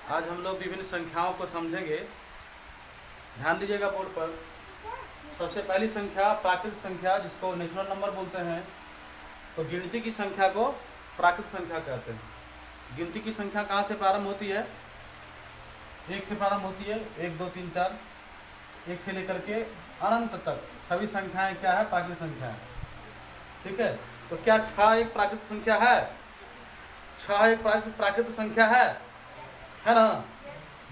आज हम लोग विभिन्न संख्याओं को समझेंगे। ध्यान दीजिएगा बोर्ड पर। सबसे पहली संख्या प्राकृत संख्या, जिसको नेचुरल नंबर बोलते हैं। तो गिनती की संख्या को प्राकृत संख्या कहते हैं। गिनती की संख्या कहाँ से प्रारंभ होती है? एक से प्रारंभ होती है। 1 2 3 4, एक से लेकर के अनंत तक सभी संख्याएं क्या है? प्राकृत संख्या है। ठीक है। तो क्या 6 एक प्राकृत संख्या है? 6 एक प्राकृत संख्या है ना?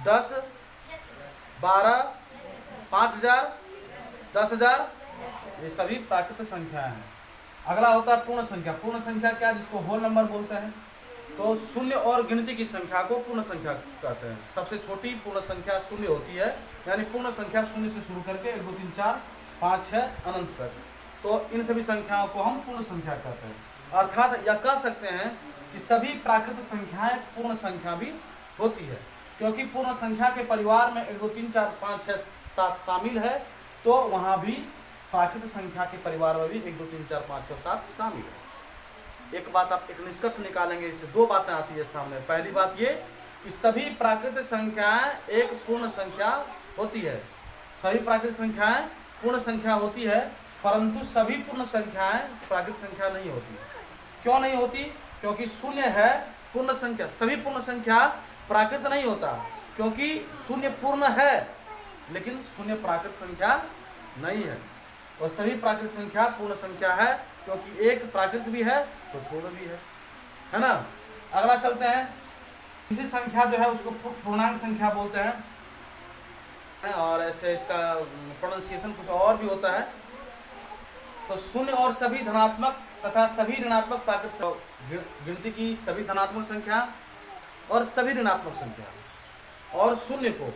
10, 12, 5000, 10,000, ये सभी प्राकृत संख्याएं हैं। अगला होता है पूर्ण संख्या। पूर्ण संख्या क्या, जिसको होल नंबर बोलते हैं। तो शून्य और गिनती की संख्या को पूर्ण संख्या कहते हैं। सबसे छोटी पूर्ण संख्या शून्य होती है, यानी पूर्ण संख्या शून्य से शुरू करके 1 2 3 4 5 6 अनंत तक। तो इन सभी संख्याओं को हम पूर्ण संख्या कहते हैं। अर्थात यह कह सकते हैं कि सभी प्राकृत संख्याएं पूर्ण संख्या भी होती है, क्योंकि पूर्ण संख्या के परिवार में 1 2 3 4 5 6 7 शामिल है। तो वहां भी प्राकृत संख्या के परिवार में भी 1 2 3 4 5 6 7 शामिल है। एक बात आप एक निष्कर्ष निकालेंगे, इससे दो बातें आती है सामने। पहली बात ये कि सभी प्राकृत संख्याएं एक पूर्ण संख्या होती है। सभी प्राकृत संख्याएं पूर्ण संख्या होती है, परंतु सभी पूर्ण संख्याएं प्राकृत संख्या नहीं होती। क्यों नहीं होती? क्योंकि शून्य है पूर्ण संख्या। सभी पूर्ण संख्या प्राकृत नहीं होता, क्योंकि शून्य पूर्ण है लेकिन शून्य प्राकृत संख्या नहीं है। और सभी प्राकृत संख्या पूर्ण संख्या है, क्योंकि एक प्राकृत भी है तो पूर्ण भी है ना? अगला चलते हैं। इसी संख्या जो है उसको पूर्णांक संख्या बोलते हैं, और ऐसे इसका प्रोनाउंसिएशन कुछ और भी होता है। तो शून्य और सभी धनात्मक तथा सभी ऋणात्मक प्राकृत गिनती की सभी धनात्मक संख्या और सभी ऋणात्मक संख्या और शून्य को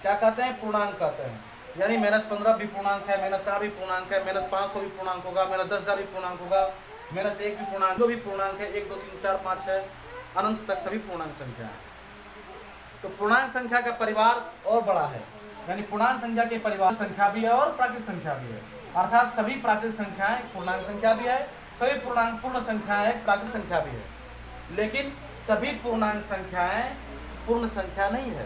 क्या कहते हैं? पूर्णांक कहते हैं। यानी -15 भी पूर्णांक है, -4 भी पूर्णांक है, -500 भी पूर्णांक होगा, -10,000 भी पूर्णांक होगा, -1 भी पूर्णांक, जो भी पूर्णांक है 1 2 3 4 5 6 अनंत तक सभी पूर्णांक संख्या है। तो पूर्णांक संख्या का परिवार और बड़ा है, यानी पूर्णांक संख्या के परिवार संख्या भी है और प्राकृत संख्या भी है। अर्थात सभी प्राकृत संख्याएं पूर्णांक संख्या भी है, सभी पूर्णांक पूर्ण संख्याएं प्राकृत संख्या भी है। लेकिन सभी पूर्णांक संख्याएं पूर्ण संख्या नहीं है,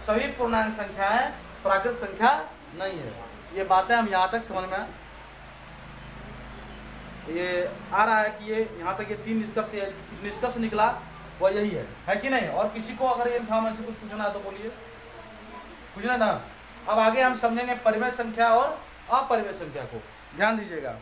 सभी पूर्णांक संख्याएं प्राकृत संख्या नहीं है। ये बातें हम यहाँ तक समझ में ये आ रहा है कि ये यहाँ तक ये 3 निष्कर्ष, कुछ निष्कर्ष निकला वो यही है कि नहीं? और किसी को अगर ये इन्फॉर्मेशन से कुछ पूछना है तो बोलिए, पूछना ना। अब आगे हम समझेंगे परिमेय संख्या और अपरिमेय संख्या को। ध्यान दीजिएगा।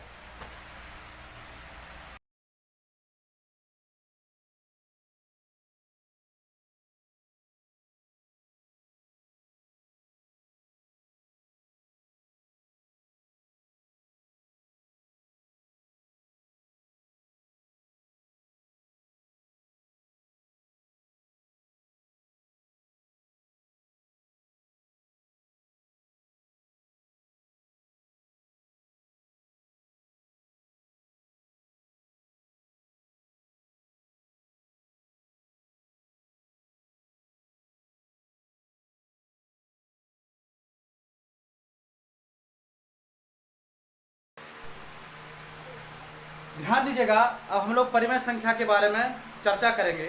ध्यान दीजिएगा। अब हम लोग परिमेय संख्या के बारे में चर्चा करेंगे।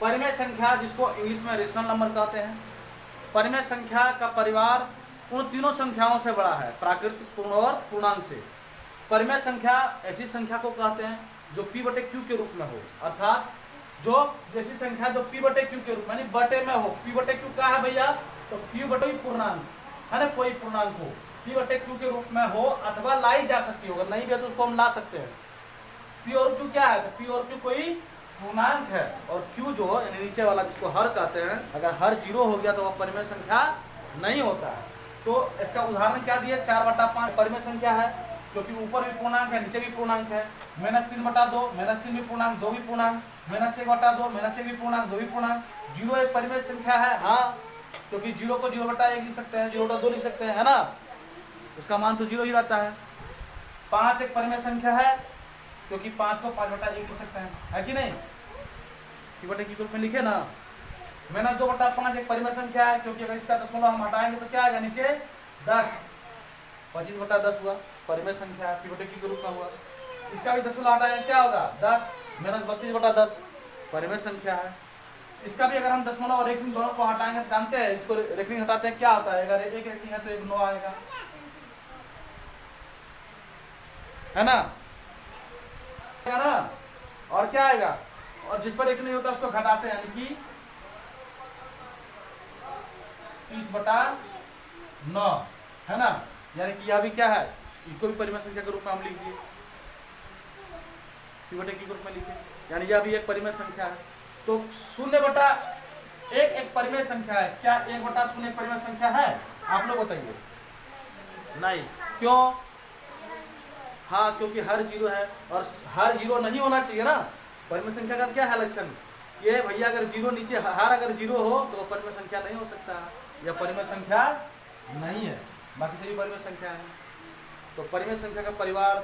परिमेय संख्या, जिसको इंग्लिश में रेशनल नंबर कहते हैं। परिमेय संख्या का परिवार उन तीनों संख्याओं से बड़ा है, प्राकृतिक, पूर्ण और पूर्णांक से। परिमेय संख्या ऐसी संख्या को कहते हैं जो P/Q के रूप में हो, अर्थात जो जैसी संख्या जो P/Q के रूप में, यानी बटे में हो। P/Q क्या है भैया? तो Q/Q पूर्णांक है ना, कोई पूर्णांक हो P/Q के रूप में हो, अथवा लाई जा सकती हो। अगर नहीं भी है तो उसको हम ला सकते हैं। P और Q क्या है? तो P और Q कोई पूर्णांक है, और Q जो यानी नीचे वाला, जिसको हर कहते हैं, अगर हर 0 हो गया तो वह परिमेय संख्या नहीं होता है। तो इसका उदाहरण क्या दिया? 4/5 परिमेय संख्या है, क्योंकि ऊपर भी पूर्णांक है नीचे भी पूर्णांक है। -3/2, -3 भी पूर्णांक, 2 भी पूर्णांक, -1/2, -1 भी पूर्णांक, 2 भी पूर्णांक। 0 एक परिमेय संख्या है, हाँ, क्योंकि 0 को 0/1 लिख सकते हैं, 0/2 लिख सकते हैं, है ना? उसका मान तो 0 ही रहता है। 5 एक परिमेय संख्या है, क्योंकि 5 को 5/1 लिख सकते हैं, है कि नहीं? P/Q के रूप में लिखे ना। -2/5 एक परिमेय संख्या है, क्योंकि अगर इसका दशमलव हम हटाएंगे तो क्या आएगा नीचे? 10। 25/10 हुआ, परिमेय संख्या है, P/Q के रूप में हुआ। इसका भी दशमलव हटाएंगे क्या होगा? 10। -32/10 परिमेय संख्या है। इसका भी अगर हम दशमलव और रेखनी दोनों को हटाएंगे, जानते हैं इसको रेखनी हटाते हैं क्या होता है, अगर एक रेखनी है तो एक 9 आएगा, है ना, और क्या आएगा, और जिस पर एक नहीं होता उसको घटाते हैं, यानी कि 30/9, है ना, यानी कि यह भी क्या है, इसको भी परिमेय संख्या के रूप में हम लिखिए, p/q के रूप में लिखिए, यानी यह भी एक परिमेय संख्या है। तो 0/1 एक परिमेय संख्या है, क्या 1/0 एक परिमेय संख्या है, आप लोग बताइए, नहीं, क्यों, हाँ क्योंकि हर जीरो है, और हर जीरो नहीं होना चाहिए ना, परिमेय संख्या का क्या है लक्षण, ये भैया अगर जीरो नीचे, हर अगर जीरो हो तो परिमेय संख्या नहीं हो सकता, यह परिमेय संख्या नहीं है, बाकी सभी परिमेय संख्या है। तो परिमेय संख्या का परिवार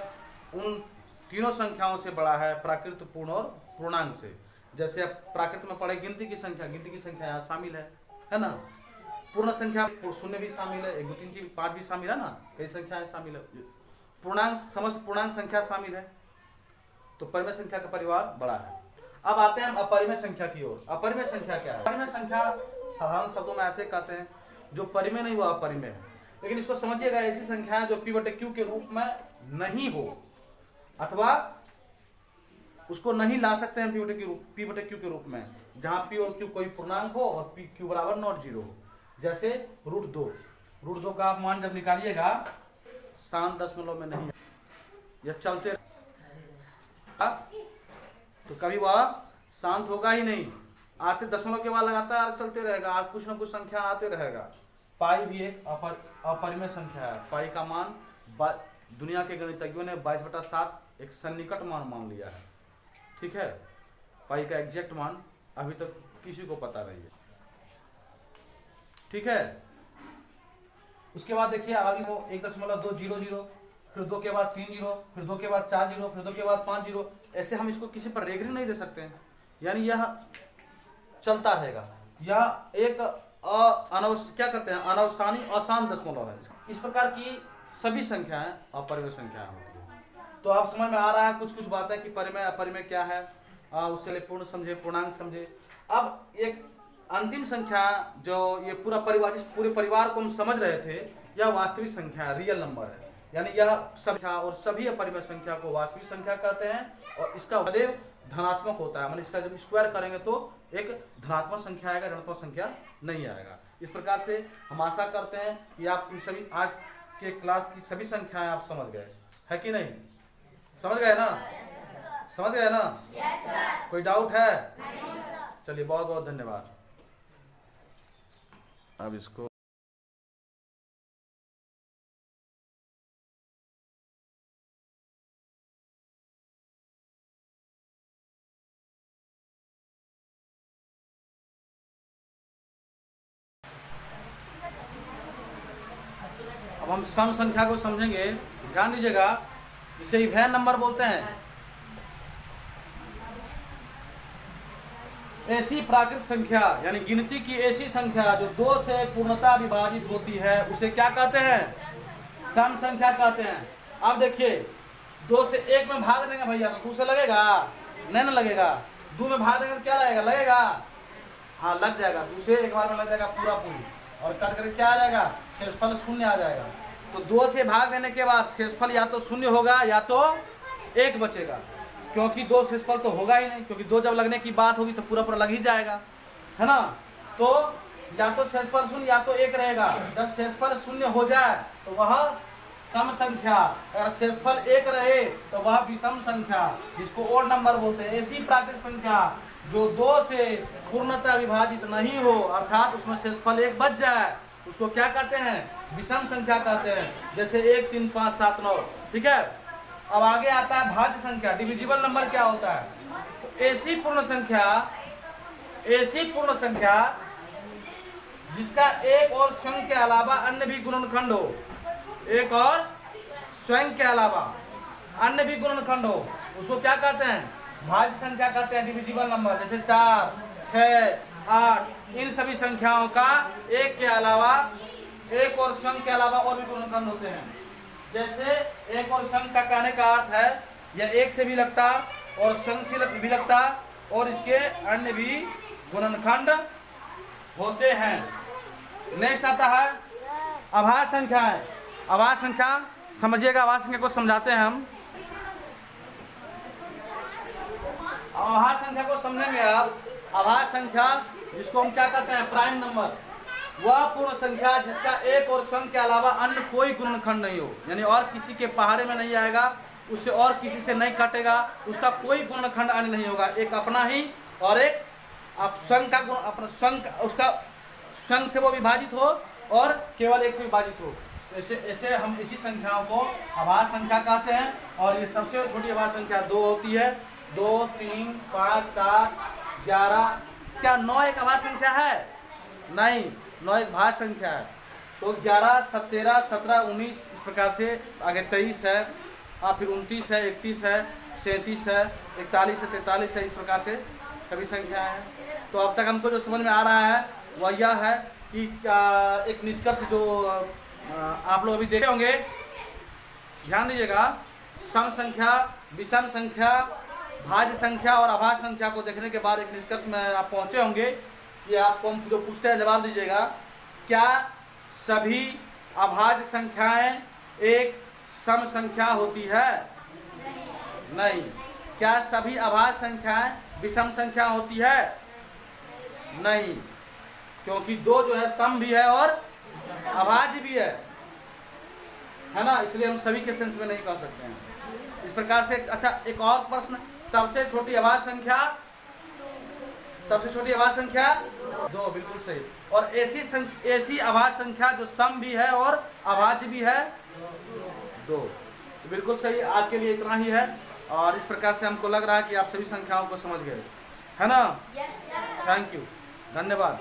उन तीनों संख्याओं से बड़ा है, प्राकृत, पूर्ण और पूर्णांक से। जैसे अब प्राकृत में पढ़े गिनती की संख्या यहाँ शामिल है ना, पूर्ण संख्या 0 भी शामिल है, 1 2 3 4 5 भी शामिल है ना, कई संख्याएं शामिल है, पूर्णांक समस्त पूर्णांक संख्या शामिल है, तो परिमेय संख्या का परिवार बड़ा है। अब आते हैं हम अपरिमेय संख्या की ओर। अपरिमेय संख्या क्या है? अपरिमेय संख्या साधारण शब्दों में ऐसे कहते हैं जो परिमेय नहीं हुआ अपरिमेय है, लेकिन इसको समझिएगा, ऐसी संख्या है जो p/q के रूप में नहीं हो, अथवा उसको नहीं ला सकते हैं p/q के रूप में, जहां p और q कोई पूर्णांक हो और q बराबर नॉट जीरो हो। जैसे √2 का आप मान जब निकालिएगा 7 में नहीं, यह चलते तो कभी वह शांत होगा ही नहीं, आते दशमलव के बाद लगातार चलते रहेगा, आज कुछ न कुछ संख्या आते रहेगा। पाई भी एक अपरिमेय संख्या है, पाई का मान दुनिया के गणितज्ञों ने 22/7 एक सन्निकट मान लिया है, ठीक है, पाई का एग्जैक्ट मान अभी तक किसी को पता नहीं है, ठीक है। उसके बाद देखिए आगे को 1.200, फिर 2 के बाद 3 जीरो, फिर 2 के बाद 4 जीरो, फिर 2 के बाद 5 जीरो, ऐसे हम इसको किसी पर रेगरी नहीं दे सकते हैं, यानी यह चलता रहेगा, यह एक क्या कहते हैं, अनवसानी अशांत दशमलव है। इस प्रकार की सभी संख्याएं अपरिमेय संख्याएं होती हैं। तो आप समझ में आ रहा है कुछ बातें कि परिमेय अपरिमेय क्या है, उससे पूर्ण समझे, पूर्णांक समझे। अब एक अंतिम संख्या जो ये पूरा परिवार, जिस पूरे परिवार को हम समझ रहे थे, यह वास्तविक संख्या है, रियल नंबर है, यानी यह संख्या और सभी अपरिमेय संख्या को वास्तविक संख्या कहते हैं, और इसका सदैव धनात्मक होता है, मतलब इसका जब स्क्वायर करेंगे तो एक धनात्मक संख्या आएगा, ऋणात्मक संख्या नहीं आएगा। इस प्रकार से हम आशा करते हैं कि आप इन सभी आज के क्लास की सभी संख्याएं आप समझ गए, है कि नहीं, समझ गए ना, समझ गए ना, कोई डाउट है? चलिए बहुत बहुत धन्यवाद। अब इसको अब हम सम संख्या को समझेंगे, ध्यान दीजिएगा, इसे इवन नंबर बोलते हैं। ऐसी प्राकृत संख्या यानी गिनती की ऐसी संख्या जो 2 से पूर्णता विभाजित होती है उसे क्या कहते हैं? सम संख्या कहते हैं। अब देखिए 2 से 1 में भाग देंगे भैया तो 2 से लगेगा नहीं, ना लगेगा। 2 में भाग देंगे तो क्या लगेगा? लगेगा, हाँ लग जाएगा। 2 से एक बार में लग जाएगा पूरा पूरी, और कट करके क्या आ जाएगा? शेषफल 0 आ जाएगा। तो 2 से भाग देने के बाद शेषफल या तो 0 होगा या तो 1 बचेगा, क्योंकि 2 शेषफल तो होगा ही नहीं, क्योंकि 2 जब लगने की बात होगी तो पूरा लग ही जाएगा, है ना। तो या तो शेषफल 0 या तो 1 रहेगा। जब शेषफल 0 हो जाए तो वह सम संख्या, अगर शेषफल 1 रहे तो वह विषम संख्या, जिसको ओड नंबर बोलते हैं। ऐसी प्राकृत संख्या जो 2 से पूर्णतः विभाजित नहीं हो, अर्थात उसमें शेषफल 1 बच जाए, उसको क्या कहते हैं? विषम संख्या कहते हैं। जैसे 1 3 5 7 9, ठीक है। अब आगे आता है भाज्य संख्या, डिविजिबल नंबर क्या होता है? ऐसी पूर्ण संख्या जिसका एक और स्वयं के अलावा अन्य भी गुणनखंड हो, एक और स्वयं के अलावा अन्य भी गुणनखंड हो, उसको क्या कहते हैं? भाज्य संख्या कहते हैं, डिविजिबल नंबर। जैसे 4 6 8, इन सभी संख्याओं का एक के अलावा, एक और स्वयं के अलावा और भी गुणनखंड होते हैं। जैसे एक और स्वयं का कहने का अर्थ है यह एक से भी लगता और स्वयं से भी लगता और इसके अन्य भी गुणनखंड होते हैं। नेक्स्ट आता है अभाज्य संख्याएं। अभाज्य संख्या समझिएगा, अभाज्य संख्या को समझाते हैं हम। अभाज्य संख्या को समझेंगे आप। अभाज्य संख्या जिसको हम क्या कहते हैं, प्राइम नंबर, वह पूर्ण संख्या जिसका एक और शून्य के अलावा अन्य कोई गुणनखंड नहीं हो, यानी और किसी के पहाड़े में नहीं आएगा, उससे और किसी से नहीं कटेगा, उसका कोई गुणनखंड अन्य नहीं होगा, एक अपना ही और एक आप शून्य का गुण, अपना शून्य उसका शून्य से वो विभाजित हो और केवल एक से विभाजित हो। ऐसे ऐसे हम इसी संख्याओं को अभाज्य संख्या कहते हैं। और ये सबसे छोटी अभाज्य संख्या 2 होती है। 2, 3, 5, 7, 11। क्या 9 एक अभाज्य संख्या है? नहीं, 9 एक भाज्य संख्या है। तो 11, 17, 17, 19 इस प्रकार से आगे 23 है, फिर 29 है, 31 है, 37 है, 41 है, 43 है, इस प्रकार से सभी संख्या है। तो अब तक हमको जो समझ में आ रहा है वह यह है कि एक निष्कर्ष जो आप लोग अभी देखे होंगे, ध्यान दीजिएगा। सम संख्या, विषम संख्या, भाज्य संख्या और अभाज्य संख्या को देखने के बाद एक निष्कर्ष में आप पहुंचे होंगे कि आपको हम जो पूछते हैं जवाब दीजिएगा। क्या सभी अभाज्य संख्याएं एक सम संख्या होती है? नहीं। क्या सभी अभाज्य संख्याएं विषम संख्या होती है? नहीं, क्योंकि 2 जो है सम भी है और अभाज्य भी है ना, इसलिए हम सभी के सेंस में नहीं कह सकते हैं इस प्रकार से। अच्छा, एक और प्रश्न, सबसे छोटी अभाज्य संख्या, सबसे छोटी अभाज्य संख्या 2, बिल्कुल सही। और ऐसी अभाज्य संख्या जो सम भी है और अभाज्य भी है 2, बिल्कुल सही। आज के लिए इतना ही है। और इस प्रकार से हमको लग रहा है कि आप सभी संख्याओं को समझ गए, है ना। थैंक यू, धन्यवाद।